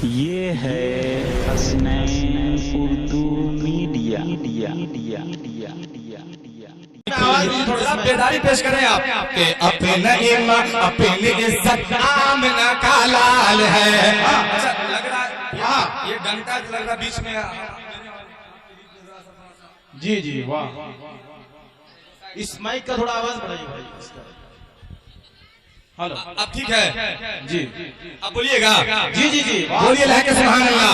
ये है हसनैन उर्दू मीडिया। थोड़ा बेदारी पेश करें आप के अपने इमाम अपनी इज्जत आमना का लाल है। अच्छा लग रहा है ये डंडा लग रहा बीच में। जी जी वाह, इस माइक का थोड़ा आवाज बढ़ाइए भाई। हेलो अब ठीक है जी, अब बोलिएगा। जी जी जी बोलिए लहके सुभान अल्लाह।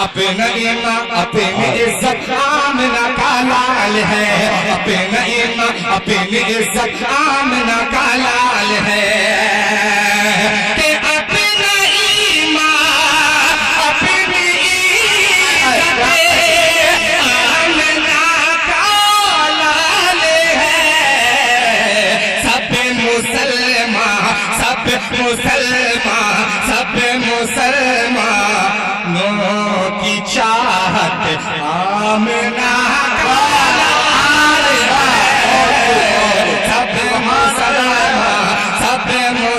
अपना इमाम अपनी इज्जत आमना का लाल है। अपना इमाम अपनी इज्जत आमना का लाल है। कि अपना ईमान अपनी इज्जत आमना का लाल है। सब मुसलमानों की चाहत आमना का लाल है। सब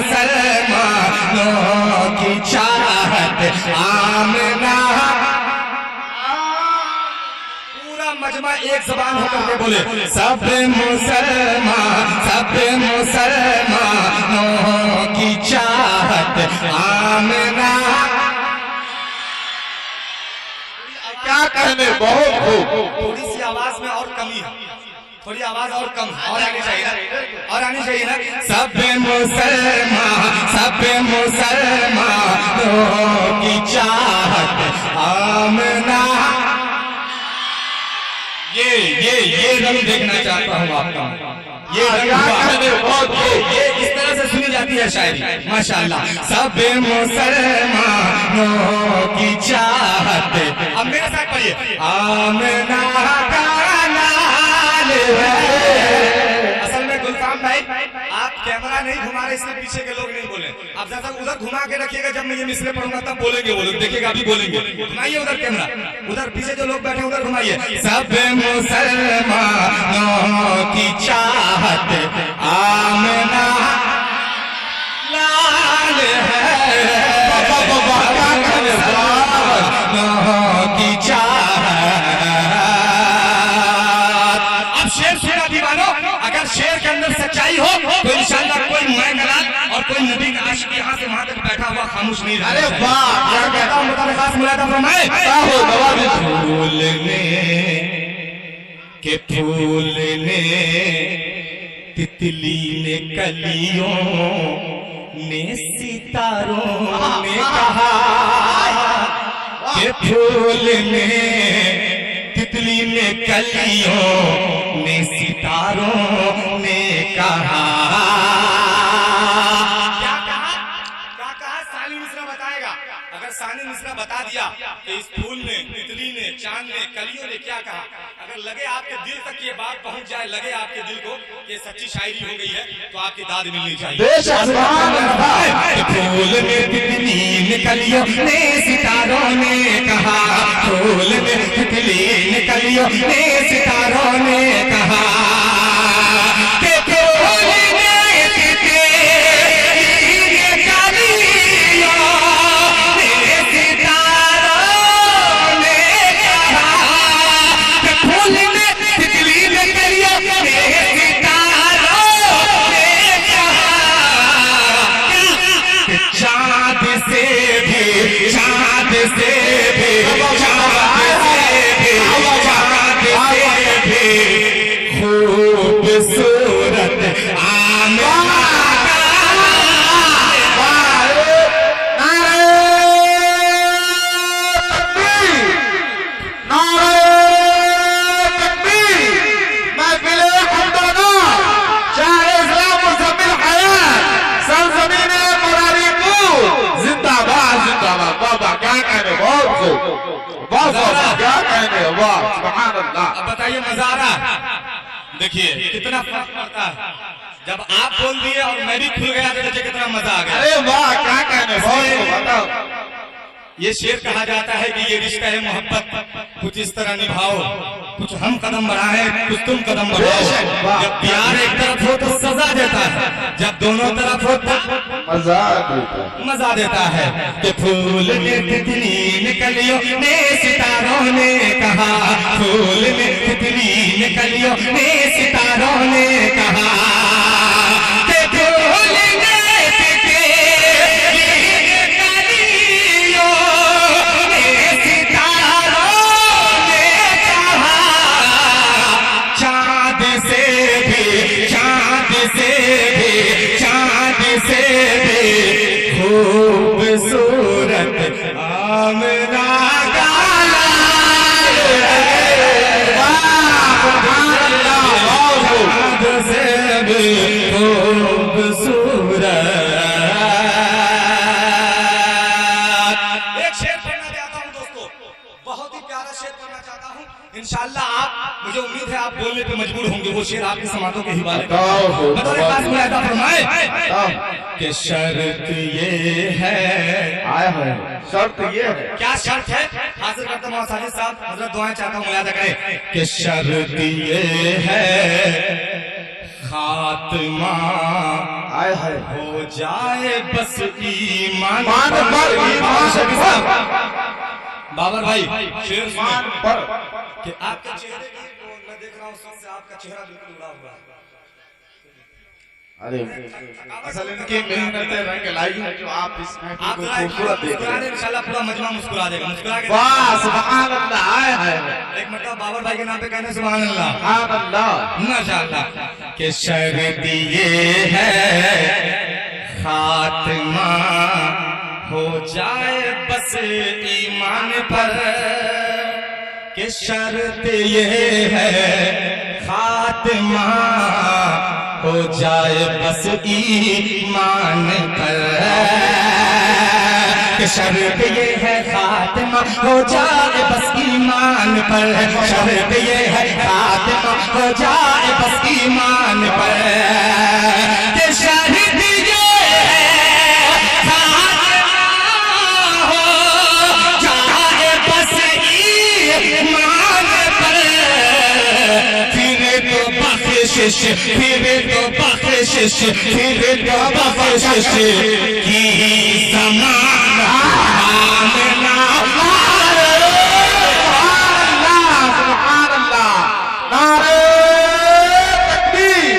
मुसलमानों की चाहत आमना। पूरा मजमा एक जबान होकर के बोले सब मुसलमानों की चाहत आमना। क्या कहने, बहुत खूब। थोड़ी सी आवाज में और कमी है, थोड़ी आवाज और कम है, और आनी चाहिए ना, और आनी चाहिए ना। सब मुसलमानों की चाहत आमना। ये रंग देखना चाहता हूँ आपका। ये इस तरह से सुनी जाती है शायरी माशाअल्लाह। सब मुसलमानों की चाहत। अब मेरे साथ पढ़िए आमना का लाल है। असल में गुलफाम भाई आप कैमरा नहीं घुमा रहे, इसलिए पीछे के लोग नहीं बोले। आप ज्यादा उधर घुमा के रखिएगा, जब मैं ये मिसरे पढ़ूंगा तब बोलेंगे वो लोग, देखिएगा अभी बोलेंगे। घुमाइए उधर कैमरा, उधर पीछे जो लोग बैठे उधर घुमाइए। सब मुसलमानों की चाहत आमना लाल है। की चाहत। अब शेर सुना दीवानो, अगर शेर के अंदर सच्चाई हो तो इंशाल्लाह कोई मैं गलाल और कोई नबी का आशिक यहाँ से वहां तक बैठा हुआ खामोश नहीं रहा। अरे वाह, क्या कहता हूँ बता, खास मुलादा फरमाए। फूल ने तितली ने कलियों ने सितारों ने कहा कि फूल ने तितली ने कलियों ने सितारों ने कहा। क्या कहा सानी मिश्रा बताएगा। अगर सानी मिश्रा बता दिया कि इस फूल ने तितली ने चांद ने कलियों ने क्या कहा, अगर लगे आपके दिल तक ये बात पहुंच जाए, लगे आपके दिल को कि सच्ची शायरी हो गई है, तो आपकी दाद मिलनी चाहिए। फूल में तितली ने कलियों ने सितारों ने कहा। फूल में तितली ने कलियों ने सितारों ने कहा। खूबसूरत आमना अब बताइए मजा आ रहा। देखिए कितना फर्क पड़ता है जब आप बोल दिए और मैं भी खुल गया, तो देखिए कितना मजा आ गया। अरे वाह, क्या कहने, बहुत बताओ। ये शेर कहा जाता है कि ये रिश्ता है मोहब्बत कुछ इस तरह निभाओ, कुछ हम कदम बढ़ाएं कुछ तुम कदम बढ़ाओ। जब प्यार एक तरफ हो तो सजा देता है, जब दोनों तरफ हो तो मजा देता है कि फूल में तितली निकलियो ने सितारों ने कहा, फूल में तितली निकलियो ने सितारों ने कहा कि फूल में तितली निकलियो ने सितारों ने कहा, चांद से भी खूबसूरत आमना का लाल से भी खूबसूरत। एक शेर पढ़ना चाहता हूँ दोस्तों, बहुत ही प्यारा शेर पढ़ना चाहता हूँ। इंशाअल्लाह आप, मुझे उम्मीद है आप बोलने पे मजबूर होंगे। वो शेर आपकी समातों के हिवाले कि शर्त ये है, शर्त ये है, क्या शर्त है? हाजिर करता हूँ साजिद साहब, हजरत दुआएं चाहता हूँ, याद करें कि शर्त ये है खात्मा हो जाए बस ईमान पर। बाबर भाई शेर पर कि आपके चेहरे की, मैं देख रहा हूँ सबसे आपका चेहरा बिल्कुल उड़ा हुआ है। अरे असल इनकी मेहनत रंग लाई है जो आप इस महफिल को खूबसूरत देख रहे हैं। इंशाल्लाह पूरा मजमा मुस्कुरा देगा, मुस्कुरा के वाह सुभान अल्लाह। एक मतलब बाबर भाई के नाम पे कहने सुभान अल्लाह, सुभान अल्लाह, माशाअल्लाह। कि शर्त ये है खात्मा हो जाए बस ईमान पर, कि शर्त ये है खात्मा हो जाए बस ईमान पर, कि शर्त ये है खात्मा हो जाए बस ईमान पर, शर्त ये है खात्मा हो जाए बस ईमान पर, कि शर्त ये है खात्मा हो जाए बस ईमान पर, फिर तो बख्शिश की ज़माना आमना। सुभान अल्लाह, नारे तकबीर,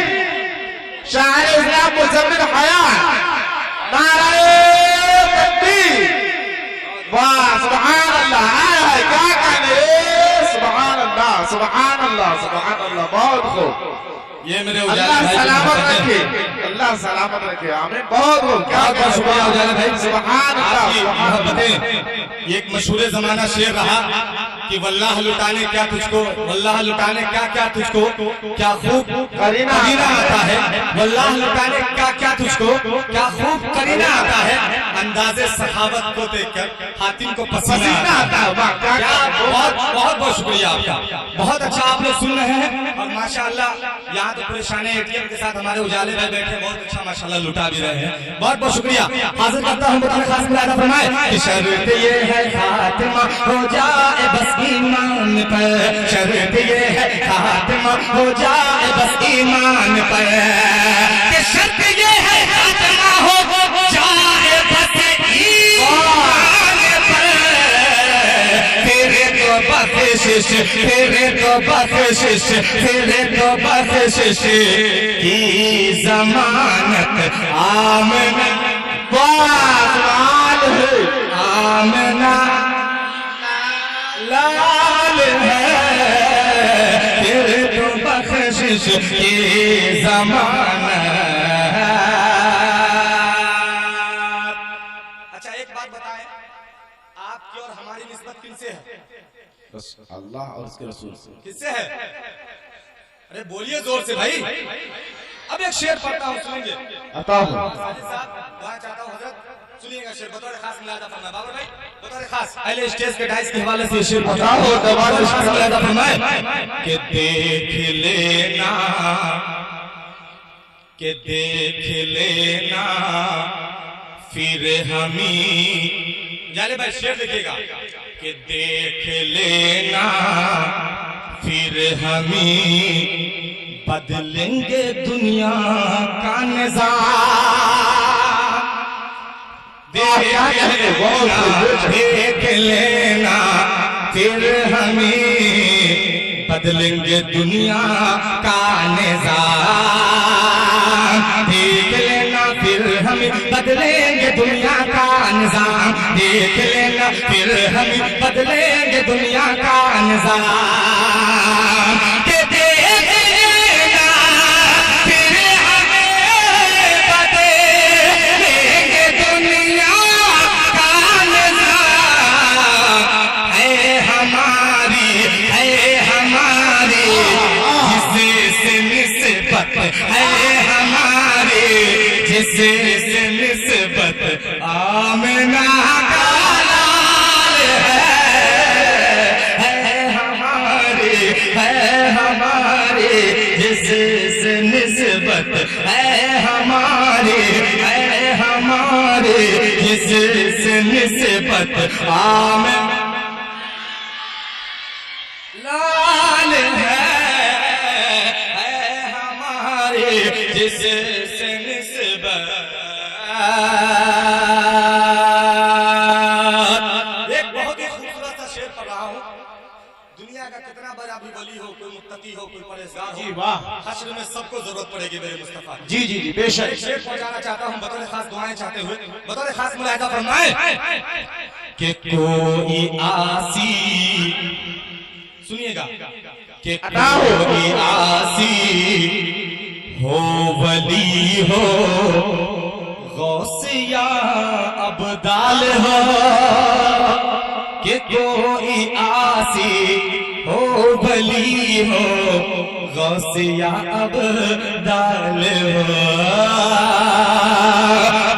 शायर इस्लाम मुज़म्मिल हयात, नारे तकबीर, वाह सुभान अल्लाह। क्या कहने, सुभान अल्लाह, सुभान अल्लाह, सुभान अल्लाह, बहुत खूब। ये मेरे अल्लाह सलामत रखे, अल्लाह सलामत रखे, आमीन। बहुत खूब, क्या शुक्रिया उजाला भाई, सुभान अल्लाह। ये एक मशहूर जमाना शेर रहा कि वल्लाह लुटाने क्या तुझको, वल्लाह लुटाने क्या क्या तुझको, क्या खूब करीना आता है, वल्लाह लुटाने क्या क्या तुझको, क्या खूब करीना आता है, अंदाज़े सखावत को देखकर हातिम को पसीना आता है। बहुत बहुत बहुत शुक्रिया आपका, बहुत अच्छा आप लोग सुन रहे हैं। और माशाअल्लाह यहाँ तो पूरे शान एटीएम के साथ हमारे उजाले भाई बैठे, बहुत अच्छा माशाअल्लाह लुटा भी रहे हैं। बहुत बहुत शुक्रिया। हाजिर करता हूँ बताने खास मुलादा फरमाए कि शर्त ये है खात्मा हो जाए बस ईमान पर, शर्त ये है खात्मा हो जाए बस ईमान पर, कि शर्त ये है खात्मा हो जाए बस ईमान पर, तेरे तो बख्शिश, तेरे तो बख्शिश, तेरे तो बख्शिश की ज़मानत आमना। वाह आमना लाल है, तेरे तो बख्शिश की ज़मानत। अच्छा एक बात बताएं, आपकी और हमारी निस्बत किनसे है? बस अल्लाह और उसके रसूल से। किससे है? अरे बोलिए जोर से भाई। अब एक शेर पढ़ता हूँ, सुनेंगे? अता हूँ साजिद साहब दुआ चाहता हूँ हजरत, सुनिएगा शेर बतौर खास मुलादा फरमाए। बाबर भाई बतौर खास पहले स्टेज के डाइस के हवाले से शेर बता हो, बतौर खास मुलादा फरमाए कि देख लेना, कि देख लेना फिर हमी। जाले भाई शेर देखिएगा कि देख लेना फिर हमी बदलेंगे दुनिया का निज़ाम। देख लेना फिर हमें बदलेंगे दुनिया का निज़ाम। देख लेना फिर हमें बदलेंगे दुनिया का निज़ाम। देख लेना फिर हमें बदलेंगे दुनिया का निज़ाम। के देख लेना फिर हमें बदलेंगे दुनिया का निज़ाम। है हमारी जिससे निस्बत है हमारे, जिससे निस्बत आमना का लाल है हमारे, जिससे निस्बत है हमारे, जिससे निस्बत आमना लाल है हमारे, जिससे निस्बत। एक बहुत ही खूबसूरत सा शेर पढ़ रहा हूँ। दुनिया का कितना बड़ा भी वली हो, कोई मुत्तकी हो, कोई परहेज़गार हो, जी वाह, हश्र में सबको जरूरत पड़ेगी मेरे मुस्तफा। जी जी जी बेशक। एक शेर पहुंचाना चाहता हूँ बतौर खास दुआएं चाहते हुए, बतौर खास मुलाहिदा फरमाए कि कोई आसी, सुनिएगा, कि कोई आसी हो वली हो गौसिया अब्दाल हो, कि कोई आसी हो वली हो गौसिया अब्दाल हो।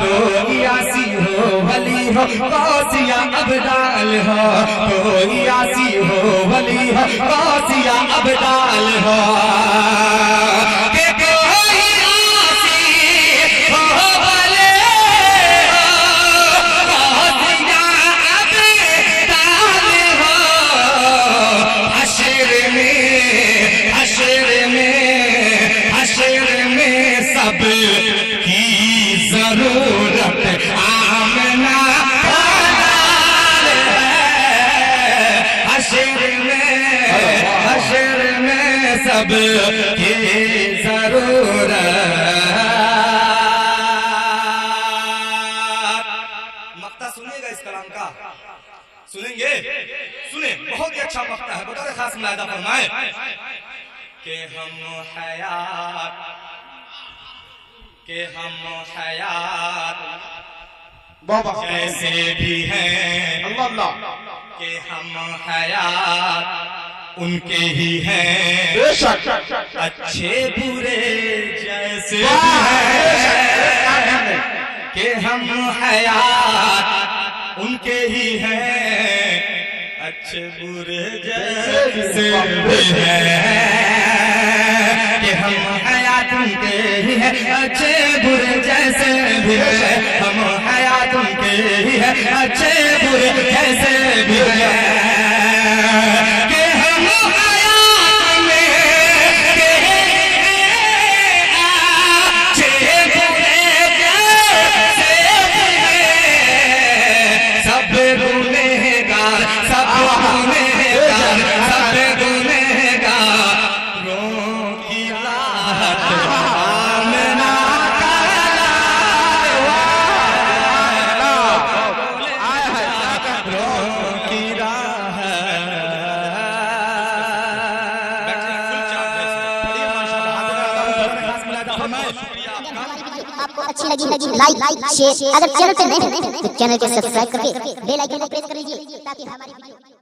कोई आसी हो वली हो गौसिया अब्दाल हो, कोई आसी हो वली हो गौसिया अब्दाल हो। के कोई आसी हो वली हो गौसिया अब्दाल हो। हश्र में सब की जरूरत आमना का लाल है। हश्र में सब की जरूरत। मक्ता सुनिएगा इस कलाम का, सुनेंगे? सुने, बहुत ही अच्छा मक्ता है, बतौर खास मुलाहिदा फरमाए कि हम हयात जैसे भी हैं, अल्लाह कि हम हयात उनके ही हैं, बेशक। अच्छे बुरे जैसे भी हैं, कि हम हयात उनके ही हैं, अच्छे बुरे जैसे भी हैं, कि हम हयात उनके ही हैं, अच्छे बुरे जैसे भी हैं, हम हयात उनके ही हैं, अच्छे बुरे जैसे भी हैं, कि हम हयात में के अच्छे बुरे जैसे भी हैं, सब गुनहगार सब गुनहगारों की राहत आमना का गुनहगारों की आपको अच्छी लगी लाइक शेयर, अगर चैनल पे नए हैं तो चैनल को सब्सक्राइब करके बेल आइकन को प्रेस कर लीजिए ताकि हमारी वीडियो